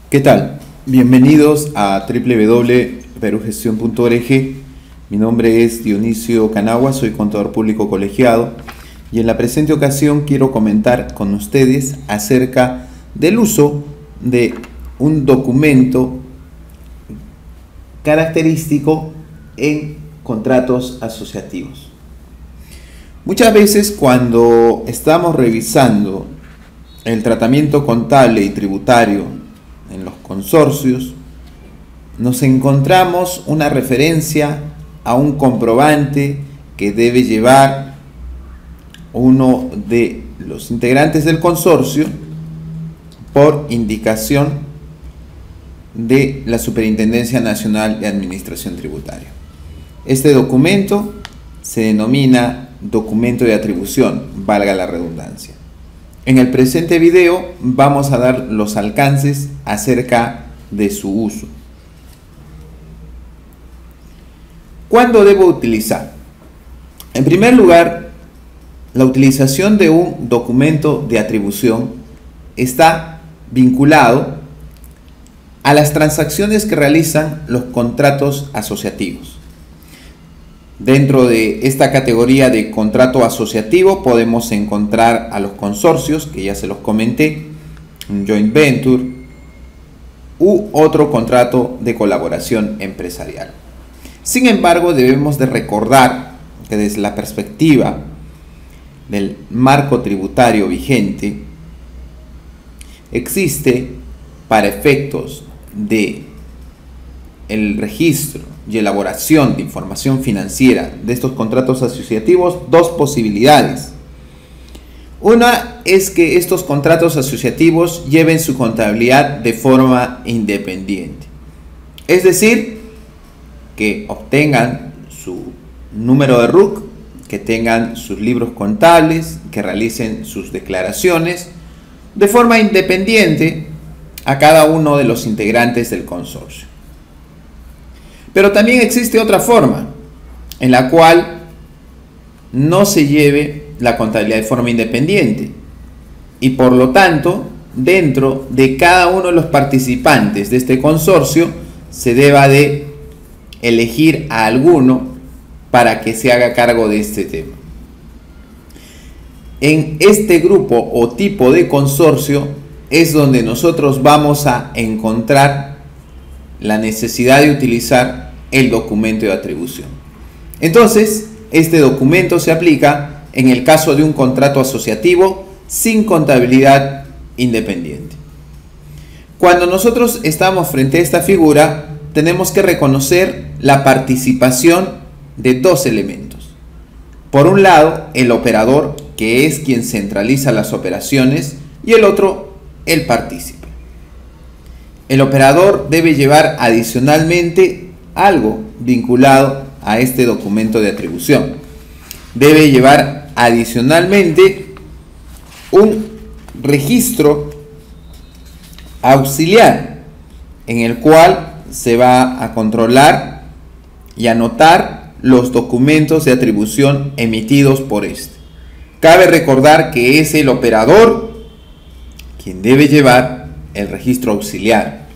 ¿Qué tal? Bienvenidos a www.perugestión.org. Mi nombre es Dionisio Canagua, soy contador público colegiado y en la presente ocasión quiero comentar con ustedes acerca del uso de un documento característico en contratos asociativos. Muchas veces cuando estamos revisando el tratamiento contable y tributario en los consorcios, nos encontramos una referencia a un comprobante que debe llevar uno de los integrantes del consorcio por indicación de la Superintendencia Nacional de Administración Tributaria. Este documento se denomina documento de atribución, valga la redundancia. En el presente video vamos a dar los alcances acerca de su uso. ¿Cuándo debo utilizar? En primer lugar, la utilización de un documento de atribución está vinculado a las transacciones que realizan los contratos asociativos. Dentro de esta categoría de contrato asociativo podemos encontrar a los consorcios, que ya se los comenté, un joint venture u otro contrato de colaboración empresarial. Sin embargo, debemos de recordar que desde la perspectiva del marco tributario vigente, existe para efectos de el registro y elaboración de información financiera de estos contratos asociativos dos posibilidades. Una es que estos contratos asociativos lleven su contabilidad de forma independiente, es decir, que obtengan su número de RUC, que tengan sus libros contables, que realicen sus declaraciones de forma independiente a cada uno de los integrantes del consorcio. Pero también existe otra forma en la cual no se lleve la contabilidad de forma independiente y por lo tanto dentro de cada uno de los participantes de este consorcio se deba de elegir a alguno para que se haga cargo de este tema. En este grupo o tipo de consorcio es donde nosotros vamos a encontrar la necesidad de utilizar el documento de atribución. Entonces, este documento se aplica en el caso de un contrato asociativo sin contabilidad independiente. Cuando nosotros estamos frente a esta figura, tenemos que reconocer la participación de dos elementos. Por un lado, el operador, que es quien centraliza las operaciones, y el otro, el partícipe. El operador debe llevar adicionalmente algo vinculado a este documento de atribución. Debe llevar adicionalmente un registro auxiliar en el cual se va a controlar y anotar los documentos de atribución emitidos por este. Cabe recordar que es el operador quien debe llevar el registro auxiliar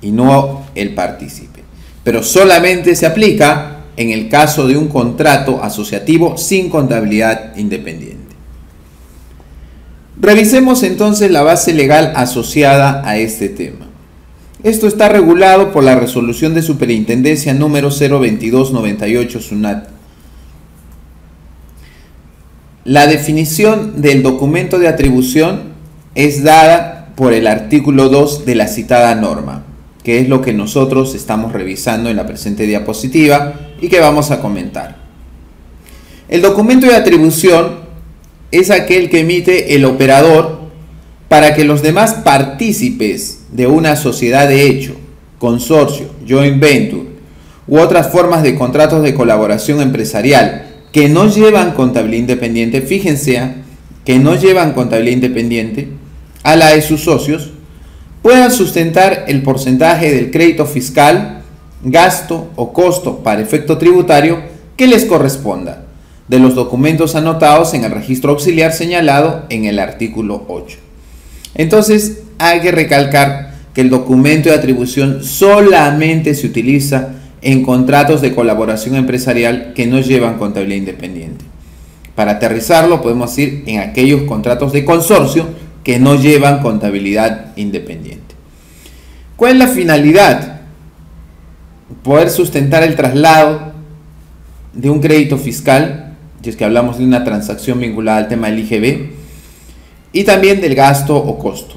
y no el partícipe, pero solamente se aplica en el caso de un contrato asociativo sin contabilidad independiente. Revisemos entonces la base legal asociada a este tema. Esto está regulado por la resolución de superintendencia número 02298 SUNAT. La definición del documento de atribución es dada por el artículo 2 de la citada norma, que es lo que nosotros estamos revisando en la presente diapositiva y que vamos a comentar. El documento de atribución es aquel que emite el operador para que los demás partícipes de una sociedad de hecho, consorcio, joint venture u otras formas de contratos de colaboración empresarial que no llevan contabilidad independiente, fíjense que no llevan contabilidad independiente a la de sus socios, puedan sustentar el porcentaje del crédito fiscal, gasto o costo para efecto tributario que les corresponda de los documentos anotados en el registro auxiliar señalado en el artículo 8. Entonces hay que recalcar que el documento de atribución solamente se utiliza en contratos de colaboración empresarial que no llevan contabilidad independiente. Para aterrizarlo, podemos decir en aquellos contratos de consorcio que no llevan contabilidad independiente. ¿Cuál es la finalidad? Poder sustentar el traslado de un crédito fiscal, si es que hablamos de una transacción vinculada al tema del IGB, y también del gasto o costo.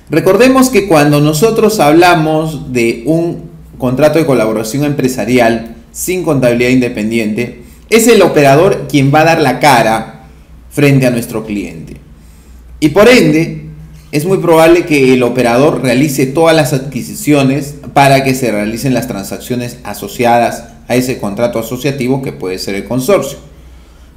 Recordemos que cuando nosotros hablamos de un contrato de colaboración empresarial sin contabilidad independiente, es el operador quien va a dar la cara frente a nuestro cliente. Y por ende, es muy probable que el operador realice todas las adquisiciones para que se realicen las transacciones asociadas a ese contrato asociativo que puede ser el consorcio.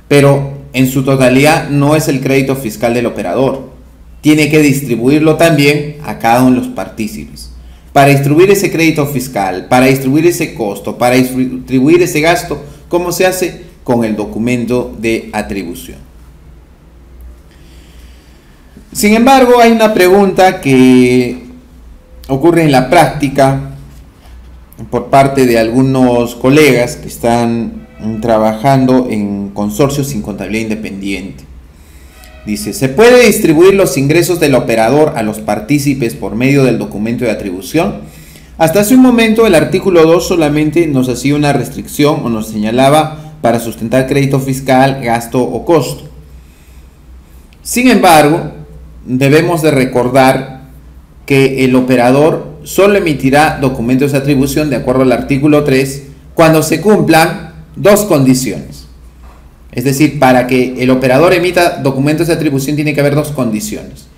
Pero en su totalidad no es el crédito fiscal del operador. Tiene que distribuirlo también a cada uno de los partícipes. Para distribuir ese crédito fiscal, para distribuir ese costo, para distribuir ese gasto, ¿cómo se hace? Con el documento de atribución. Sin embargo, hay una pregunta que ocurre en la práctica por parte de algunos colegas que están trabajando en consorcios sin contabilidad independiente. Dice, ¿se puede distribuir los ingresos del operador a los partícipes por medio del documento de atribución? Hasta hace un momento el artículo 2 solamente nos hacía una restricción o nos señalaba para sustentar crédito fiscal, gasto o costo. Sin embargo, debemos de recordar que el operador solo emitirá documentos de atribución de acuerdo al artículo 3 cuando se cumplan dos condiciones. Es decir, para que el operador emita documentos de atribución tiene que haber dos condiciones.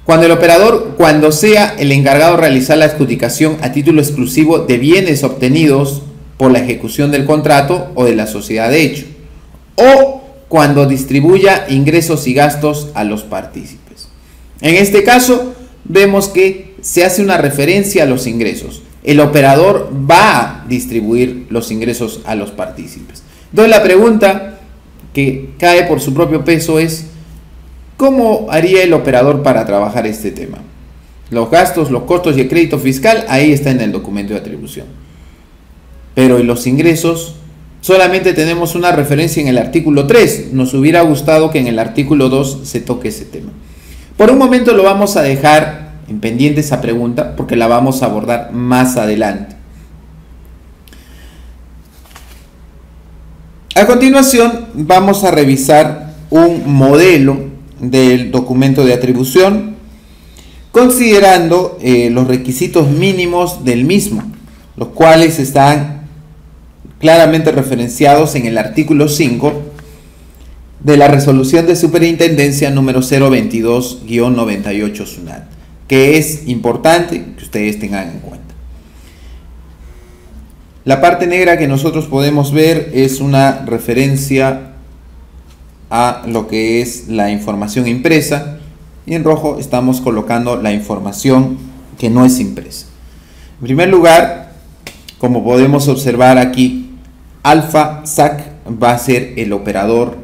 Cuando sea el encargado de realizar la adjudicación a título exclusivo de bienes obtenidos por la ejecución del contrato o de la sociedad de hecho, o cuando distribuya ingresos y gastos a los partícipes. En este caso, vemos que se hace una referencia a los ingresos. El operador va a distribuir los ingresos a los partícipes. Entonces la pregunta que cae por su propio peso es, ¿cómo haría el operador para trabajar este tema? Los gastos, los costos y el crédito fiscal, ahí está en el documento de atribución. Pero en los ingresos, solamente tenemos una referencia en el artículo 3. Nos hubiera gustado que en el artículo 2 se toque ese tema. Por un momento lo vamos a dejar en pendiente esa pregunta, porque la vamos a abordar más adelante. A continuación vamos a revisar un modelo del documento de atribución considerando los requisitos mínimos del mismo, los cuales están claramente referenciados en el artículo 5 de la resolución de superintendencia número 022-98 SUNAT, que es importante que ustedes tengan en cuenta. La parte negra que nosotros podemos ver es una referencia a lo que es la información impresa y en rojo estamos colocando la información que no es impresa. En primer lugar, como podemos observar aquí, Alfa SAC va a ser el operador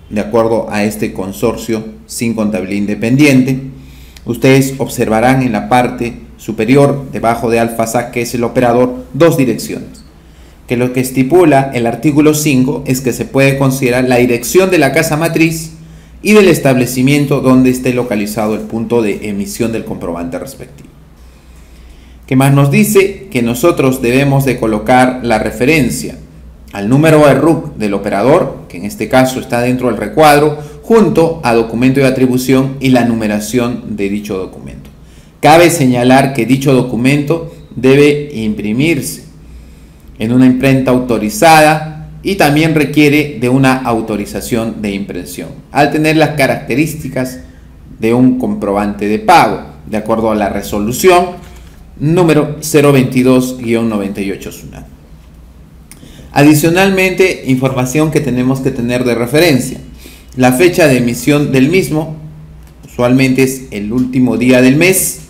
de acuerdo a este consorcio sin contabilidad independiente. Ustedes observarán en la parte superior, debajo de Alfa SAC, que es el operador, dos direcciones. Que lo que estipula el artículo 5 es que se puede considerar la dirección de la casa matriz y del establecimiento donde esté localizado el punto de emisión del comprobante respectivo. ¿Qué más nos dice? Que nosotros debemos de colocar la referencia al número de RUC del operador, que en este caso está dentro del recuadro, junto a documento de atribución y la numeración de dicho documento. Cabe señalar que dicho documento debe imprimirse en una imprenta autorizada y también requiere de una autorización de impresión, al tener las características de un comprobante de pago, de acuerdo a la resolución número 022-98 SUNAT. Adicionalmente, información que tenemos que tener de referencia. La fecha de emisión del mismo, usualmente es el último día del mes.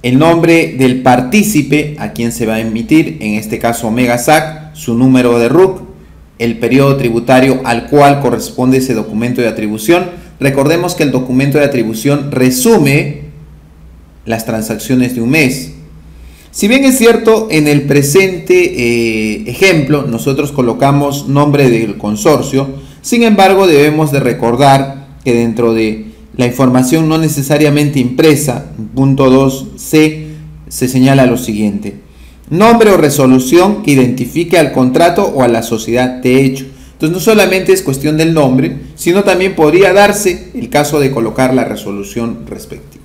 El nombre del partícipe a quien se va a emitir, en este caso Omega SAC, su número de RUC, el periodo tributario al cual corresponde ese documento de atribución. Recordemos que el documento de atribución resume las transacciones de un mes. Si bien es cierto, en el presente ejemplo nosotros colocamos nombre del consorcio, sin embargo debemos de recordar que dentro de la información no necesariamente impresa, punto 2c, se señala lo siguiente: nombre o resolución que identifique al contrato o a la sociedad de hecho. Entonces no solamente es cuestión del nombre, sino también podría darse el caso de colocar la resolución respectiva.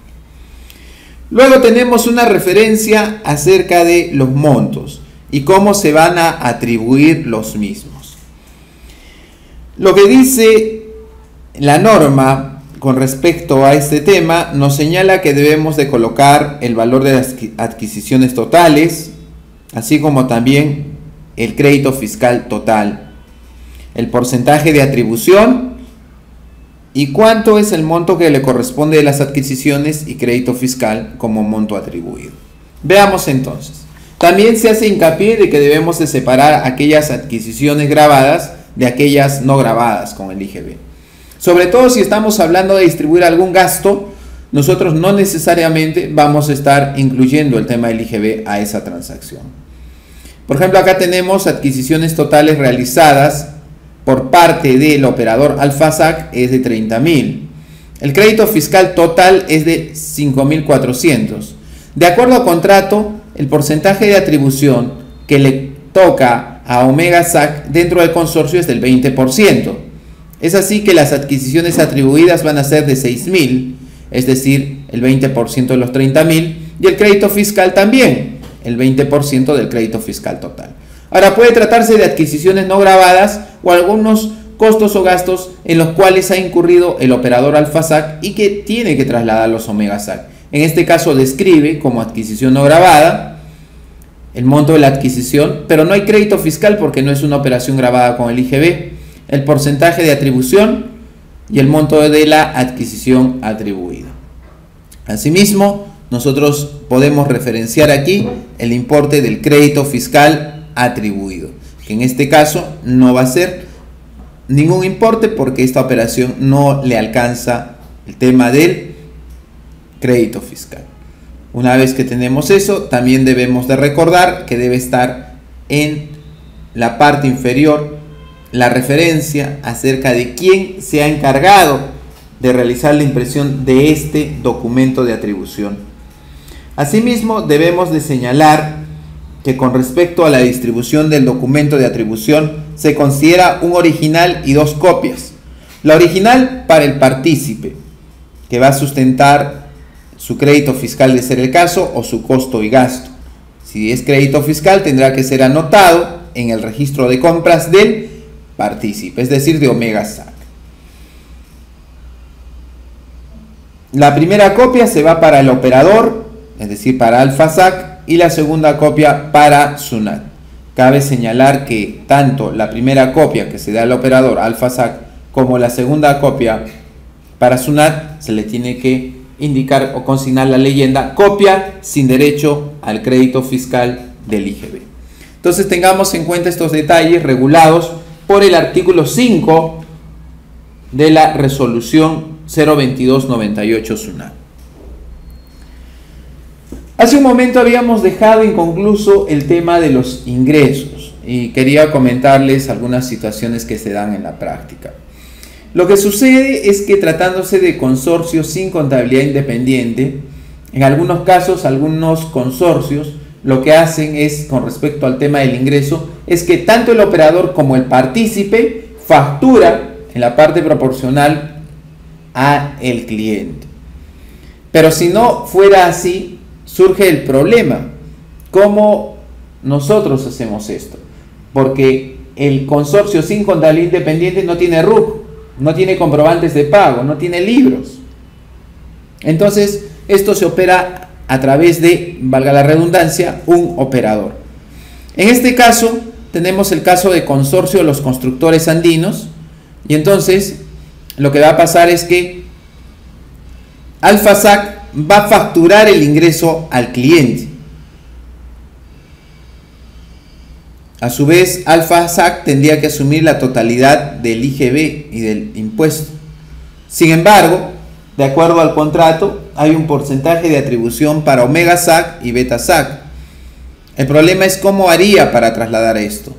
Luego tenemos una referencia acerca de los montos y cómo se van a atribuir los mismos. Lo que dice la norma con respecto a este tema nos señala que debemos de colocar el valor de las adquisiciones totales, así como también el crédito fiscal total, el porcentaje de atribución y cuánto es el monto que le corresponde de las adquisiciones y crédito fiscal como monto atribuido. Veamos entonces. También se hace hincapié de que debemos de separar aquellas adquisiciones grabadas de aquellas no grabadas con el IGB. Sobre todo si estamos hablando de distribuir algún gasto, nosotros no necesariamente vamos a estar incluyendo el tema del IGB a esa transacción. Por ejemplo, acá tenemos adquisiciones totales realizadas por parte del operador Alfasac es de 30.000. El crédito fiscal total es de 5.400. De acuerdo a contrato, el porcentaje de atribución que le toca a Omega SAC dentro del consorcio es del 20%. Es así que las adquisiciones atribuidas van a ser de 6.000, es decir, el 20% de los 30.000, y el crédito fiscal también, el 20% del crédito fiscal total. Ahora, puede tratarse de adquisiciones no grabadas o algunos costos o gastos en los cuales ha incurrido el operador Alfasac y que tiene que trasladarlos a Omega SAC. En este caso describe como adquisición no grabada el monto de la adquisición, pero no hay crédito fiscal porque no es una operación grabada con el IGB, el porcentaje de atribución y el monto de la adquisición atribuida. Asimismo, nosotros podemos referenciar aquí el importe del crédito fiscal atribuido, que en este caso no va a ser ningún importe porque esta operación no le alcanza el tema del crédito fiscal. Una vez que tenemos eso, también debemos de recordar que debe estar en la parte inferior la referencia acerca de quién se ha encargado de realizar la impresión de este documento de atribución. Asimismo, debemos de señalar que con respecto a la distribución del documento de atribución se considera un original y dos copias. La original para el partícipe, que va a sustentar su crédito fiscal de ser el caso o su costo y gasto. Si es crédito fiscal tendrá que ser anotado en el registro de compras del partícipe, es decir, de Omega SAC. La primera copia se va para el operador, es decir, para Alfasac, y la segunda copia para SUNAT. Cabe señalar que tanto la primera copia que se da al operador Alfasac como la segunda copia para SUNAT se le tiene que indicar o consignar la leyenda copia sin derecho al crédito fiscal del IGB. Entonces tengamos en cuenta estos detalles regulados por el artículo 5 de la resolución 02298 SUNAT. Hace un momento habíamos dejado inconcluso el tema de los ingresos y quería comentarles algunas situaciones que se dan en la práctica. Lo que sucede es que tratándose de consorcios sin contabilidad independiente, en algunos casos, algunos consorcios lo que hacen es, con respecto al tema del ingreso, es que tanto el operador como el partícipe factura en la parte proporcional a el cliente. Pero si no fuera así, surge el problema. ¿Cómo nosotros hacemos esto? Porque el consorcio sin contabilidad independiente no tiene RUC, no tiene comprobantes de pago, no tiene libros. Entonces, esto se opera a través de, valga la redundancia, un operador. En este caso, tenemos el caso de consorcio de los constructores andinos, y entonces lo que va a pasar es que Alfasac va a facturar el ingreso al cliente. A su vez, Alfasac tendría que asumir la totalidad del IGB y del impuesto. Sin embargo, de acuerdo al contrato, hay un porcentaje de atribución para Omega SAC y Beta SAC. El problema es cómo haría para trasladar esto.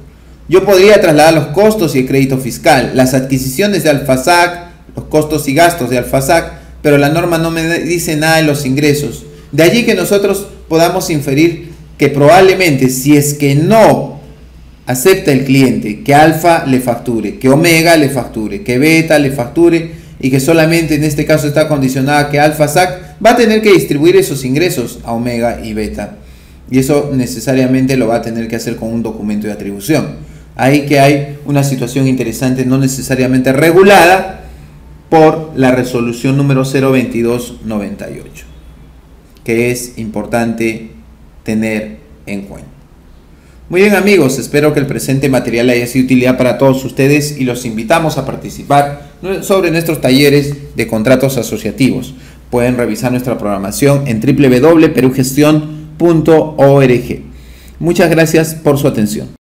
Yo podría trasladar los costos y el crédito fiscal, las adquisiciones de Alfa SAC, los costos y gastos de Alfa SAC, pero la norma no me dice nada de los ingresos. De allí que nosotros podamos inferir que probablemente, si es que no acepta el cliente que Alfa le facture, que Omega le facture, que Beta le facture, y que solamente en este caso está condicionada que Alfa SAC va a tener que distribuir esos ingresos a Omega y Beta. Y eso necesariamente lo va a tener que hacer con un documento de atribución. Ahí que hay una situación interesante, no necesariamente regulada por la resolución número 02298, que es importante tener en cuenta. Muy bien amigos, espero que el presente material haya sido de utilidad para todos ustedes y los invitamos a participar sobre nuestros talleres de contratos asociativos. Pueden revisar nuestra programación en www.perugestion.org. Muchas gracias por su atención.